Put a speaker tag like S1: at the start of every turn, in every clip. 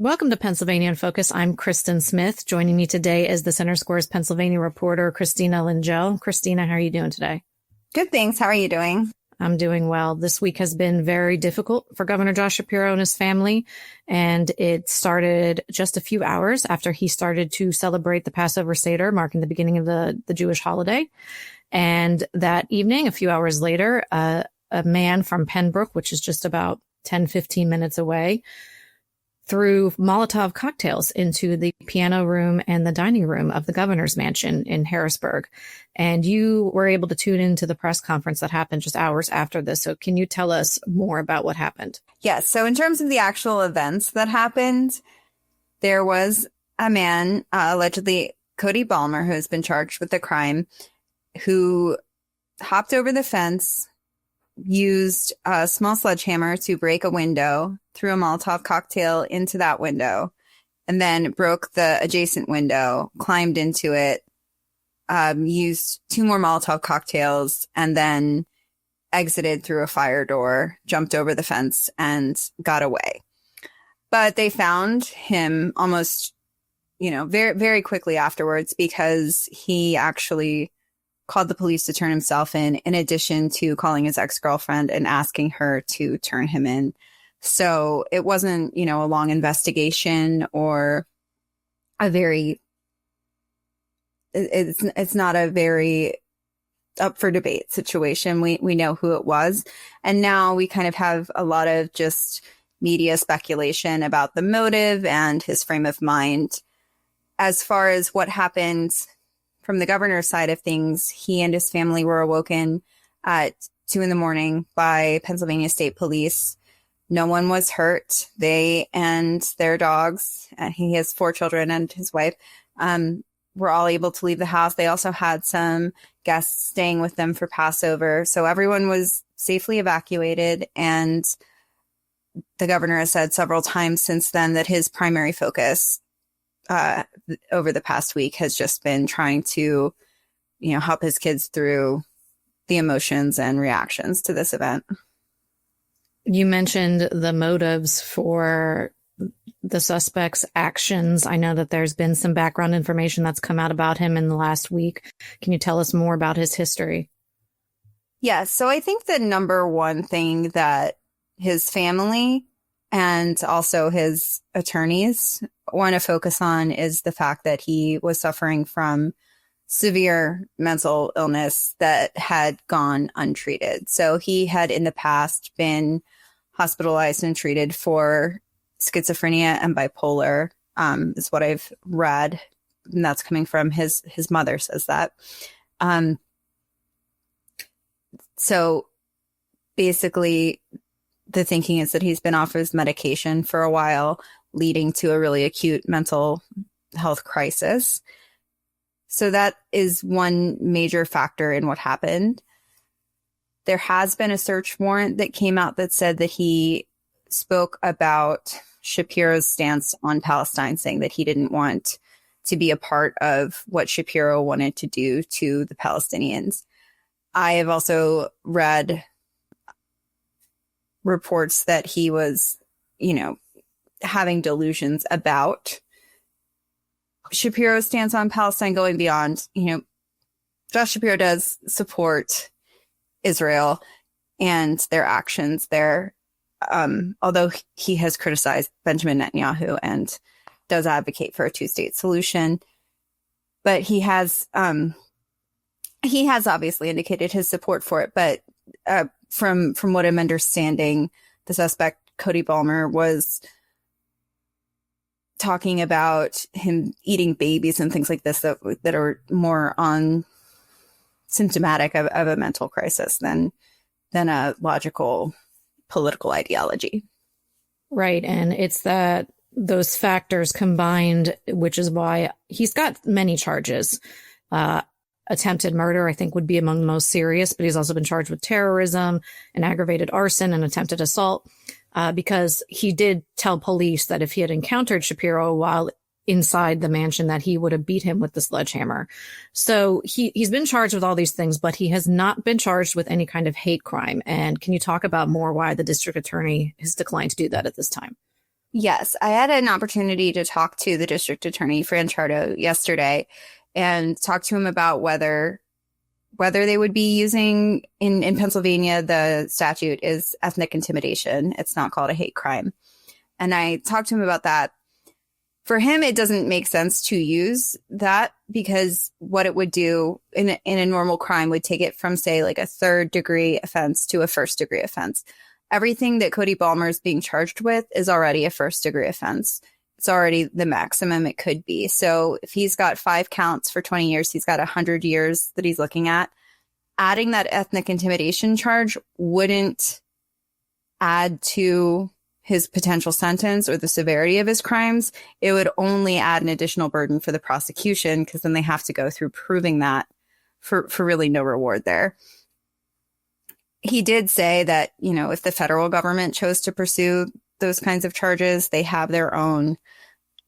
S1: Welcome to Pennsylvania in Focus. I'm Kristen Smith. Joining me today is the Center Square's Pennsylvania reporter, Christina Lingell. Christina, how are you doing today?
S2: Good, thanks. How are you doing?
S1: I'm doing well. This week has been very difficult for Governor Josh Shapiro and his family, and it started just a few hours after he started to celebrate the Passover Seder, marking the beginning of the Jewish holiday. And that evening, a few hours later, a man from Pembroke, which is just about 10-15 minutes away, threw Molotov cocktails into the piano room and the dining room of the governor's mansion in Harrisburg. And you were able to tune into the press conference that happened just hours after this. So can you tell us more about what happened?
S2: Yes. So in terms of the actual events that happened, there was a man, allegedly Cody Balmer, who has been charged with the crime, who hopped over the fence, used a small sledgehammer to break a window, threw a Molotov cocktail into that window, and then broke the adjacent window, climbed into it, used two more Molotov cocktails, and then exited through a fire door, jumped over the fence, and got away. But they found him almost, very, very quickly afterwards, because he actually called the police to turn himself in addition to calling his ex-girlfriend and asking her to turn him in. So it wasn't, a long investigation or it's not a very up for debate situation. We know who it was. And now we kind of have a lot of just media speculation about the motive and his frame of mind. As far as what happened from the governor's side of things, he and his family were awoken at 2 a.m. by Pennsylvania State Police. No one was hurt. They and their dogs, he has 4 children and his wife, were all able to leave the house. They also had some guests staying with them for Passover. So everyone was safely evacuated. And the governor has said several times since then that his primary focus over the past week has just been trying to, help his kids through the emotions and reactions to this event.
S1: You mentioned the motives for the suspect's actions. I know that there's been some background information that's come out about him in the last week. Can you tell us more about his history?
S2: Yes. So I think the number one thing that his family and also his attorneys want to focus on is the fact that he was suffering from severe mental illness that had gone untreated. So he had in the past been hospitalized and treated for schizophrenia and bipolar, is what I've read. And that's coming from his mother says that. So basically, the thinking is that he's been off his medication for a while, leading to a really acute mental health crisis. So that is one major factor in what happened. There has been a search warrant that came out that said that he spoke about Shapiro's stance on Palestine, saying that he didn't want to be a part of what Shapiro wanted to do to the Palestinians. I have also read reports that he was, having delusions about Shapiro's stance on Palestine going beyond, Josh Shapiro does support Israel and their actions there. Although he has criticized Benjamin Netanyahu and does advocate for a 2-state solution, but he has obviously indicated his support for it. But from what I'm understanding, the suspect, Cody Balmer, was talking about him eating babies and things like this that are more on symptomatic of a mental crisis than a logical political ideology.
S1: Right. And it's that those factors combined, which is why he's got many charges. Attempted murder, I think, would be among the most serious, but he's also been charged with terrorism and aggravated arson and attempted assault, because he did tell police that if he had encountered Shapiro while inside the mansion, that he would have beat him with the sledgehammer. So he's been charged with all these things, but he has not been charged with any kind of hate crime. And can you talk about more why the district attorney has declined to do that at this time?
S2: Yes, I had an opportunity to talk to the district attorney, Fran Chardo, yesterday and talk to him about whether they would be using in Pennsylvania, the statute is ethnic intimidation. It's not called a hate crime. And I talked to him about that. For him, it doesn't make sense to use that because what it would do in a normal crime would take it from, say, like a 3rd-degree offense to a 1st-degree offense. Everything that Cody Balmer is being charged with is already a 1st-degree offense. It's already the maximum it could be. So if he's got 5 counts for 20 years, he's got 100 years that he's looking at. Adding that ethnic intimidation charge wouldn't add to his potential sentence or the severity of his crimes. It would only add an additional burden for the prosecution because then they have to go through proving that for really no reward there. He did say that, you know, if the federal government chose to pursue those kinds of charges, they have their own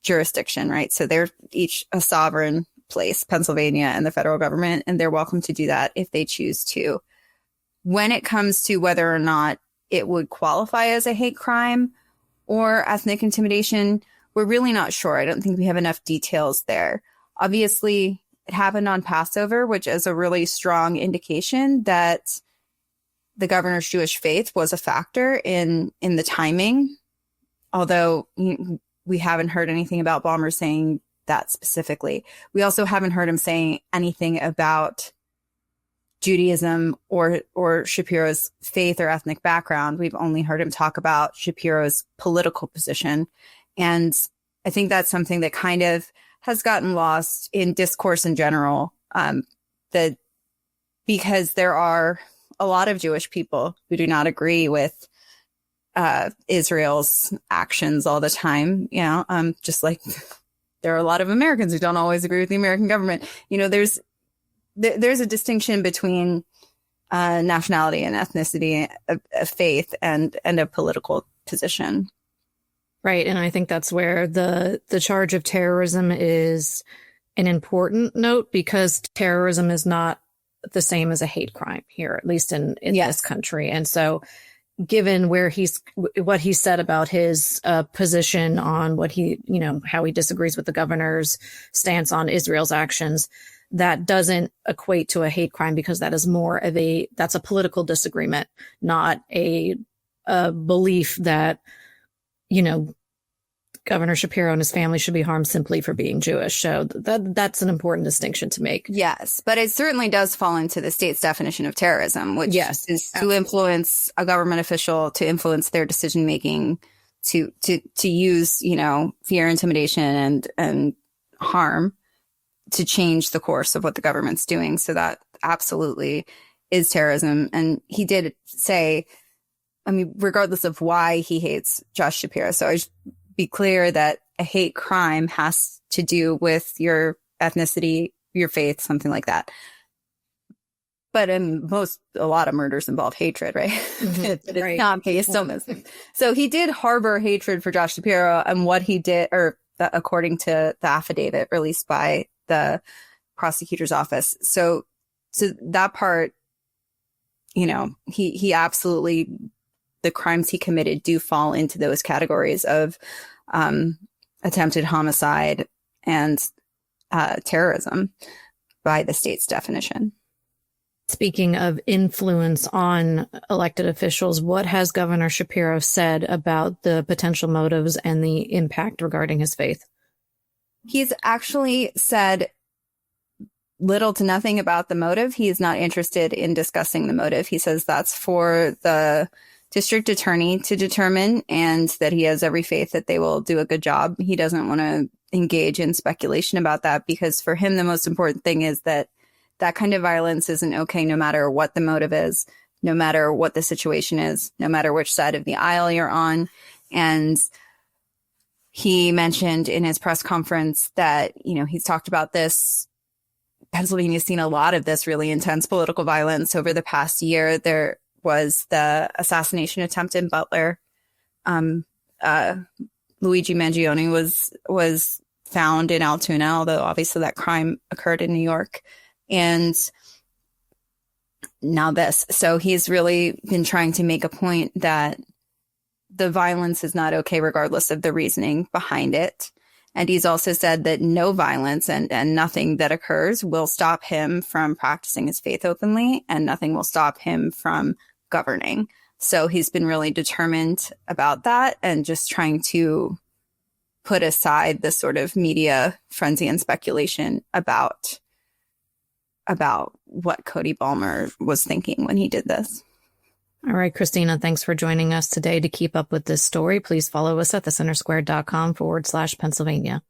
S2: jurisdiction, right? So they're each a sovereign place, Pennsylvania and the federal government, and they're welcome to do that if they choose to. When it comes to whether or not it would qualify as a hate crime or ethnic intimidation, we're really not sure. I don't think we have enough details there. Obviously, it happened on Passover, which is a really strong indication that the governor's Jewish faith was a factor in the timing, although we haven't heard anything about Balmer saying that specifically. We also haven't heard him saying anything about Judaism or Shapiro's faith or ethnic background. We've only heard him talk about Shapiro's political position. And I think that's something that kind of has gotten lost in discourse in general, because there are a lot of Jewish people who do not agree with Israel's actions all the time. You know, just like there are a lot of Americans who don't always agree with the American government. You know, there's a distinction between nationality and ethnicity, a faith and a political position.
S1: Right. And I think that's where the charge of terrorism is an important note, because terrorism is not the same as a hate crime here, at least in this country. And so given what he said about his position on how he disagrees with the governor's stance on Israel's actions, that doesn't equate to a hate crime, because that is that's a political disagreement, not a belief that, Governor Shapiro and his family should be harmed simply for being Jewish. So that's an important distinction to make.
S2: Yes, but it certainly does fall into the state's definition of terrorism, which is
S1: absolutely.
S2: To influence a government official, to influence their decision making, to use, fear, intimidation, and harm to change the course of what the government's doing. So that absolutely is terrorism. And he did say, regardless of why he hates Josh Shapiro. So I should be clear that a hate crime has to do with your ethnicity, your faith, something like that. But a lot of murders involve hatred, right?
S1: Mm-hmm.
S2: It's not based on this. So he did harbor hatred for Josh Shapiro, and what he did, according to the affidavit released by the prosecutor's office. So that part, he absolutely, the crimes he committed do fall into those categories of attempted homicide and terrorism by the state's definition.
S1: Speaking of influence on elected officials, what has Governor Shapiro said about the potential motives and the impact regarding his faith?
S2: He's actually said little to nothing about the motive. He is not interested in discussing the motive. He says that's for the district attorney to determine, and that he has every faith that they will do a good job. He doesn't want to engage in speculation about that, because for him, the most important thing is that kind of violence isn't okay, no matter what the motive is, no matter what the situation is, no matter which side of the aisle you're on. And he mentioned in his press conference that, he's talked about this. Pennsylvania's seen a lot of this really intense political violence over the past year. There was the assassination attempt in Butler. Luigi Mangione was found in Altoona, although obviously that crime occurred in New York. And now this. So he's really been trying to make a point that the violence is not okay, regardless of the reasoning behind it. And he's also said that no violence and nothing that occurs will stop him from practicing his faith openly, and nothing will stop him from governing. So he's been really determined about that and just trying to put aside the sort of media frenzy and speculation about what Cody Balmer was thinking when he did this.
S1: All right, Christina, thanks for joining us today. To keep up with this story, please follow us at thecentersquare.com/Pennsylvania.